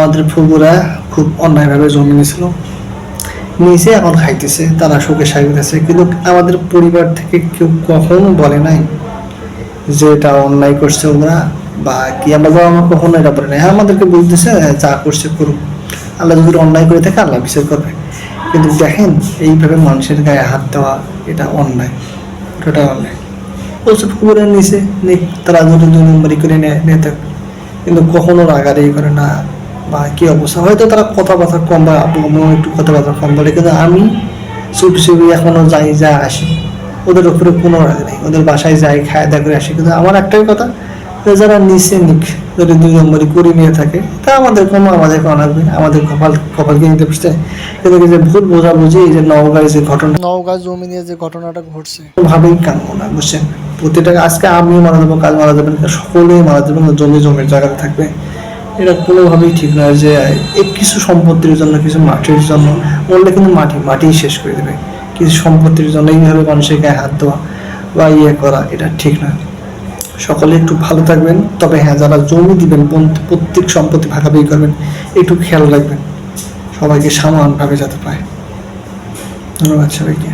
আমাদের ফুবুরা খুব অন্যায়ভাবে জমি নিয়েছিল, নিচে এখন খাইতেছে, তারা সুখে সাইতেছে, কিন্তু আমাদের পরিবার থেকে কেউ কখনো বলে নাই যে এটা অন্যায় করছে ওরা বা কি। আমরা বাবা মা কখনো এটা বলে নাই। হ্যাঁ, আমাদেরকে বলতেছে যা করছে করুক, আল্লাহ যদি অন্যায় করে থাকে আল্লাহ বিচার করবে। কিন্তু দেখেন, এইভাবে মানুষের গায়ে হাত দেওয়া এটা অন্যায়, ওটা অন্যায়। ওসব করে নিচে তারা যদি 2 নম্বরই করে নিয়ে থাকে, কিন্তু কখনো রাগারাগি করে না বা কি অবস্থা। হয়তো তারা কথাবার্তা কম বা আব্বু আম্মু একটু কথাবার্তা কম বলে, কিন্তু আমি চুপি চুপি এখনো যাই যা আসি, ওদের উপরে কোনো রাগ নেই। ওদের বাসায় যাই, খায় দাওয়া করে আসি। কিন্তু আমার একটাই কথা, যে যারা নিচে নিক যদি 2 নম্বরই করে নিয়ে থাকে, তা আমাদের কোনো লাগবে, আমাদের কপালকে নিতে বুঝতে। কিন্তু এই যে ভুল বোঝাবুঝি, এই যে নওগাঁ জমি নিয়ে যে ঘটনাটা ঘটছে, ভাবেই কাম্য না, বুঝছেন। প্রতিটা আজকে আমিও মারা যাবো, কাল মারা যাবেন, সকলেই মারা যাবেন, জমির জায়গাতে থাকবে। এটা কোনোভাবেই ঠিক নয় যে এই কিছু সম্পত্তির জন্য, কিছু মাটির জন্য বললে, কিন্তু মাটিই শেষ করে দেবে। কিছু সম্পত্তির জন্য এইভাবে মানুষের গায়ে হাত দেওয়া বা করা, এটা ঠিক না। সকলে একটু ভালো থাকবেন। তবে হ্যাঁ, যারা জমি দিবেন প্রত্যেক সম্পত্তি ভাগাভাগি করবেন, একটু খেয়াল রাখবেন সবাইকে সমানভাবে যাতে পায়। ধন্যবাদ সবাইকে।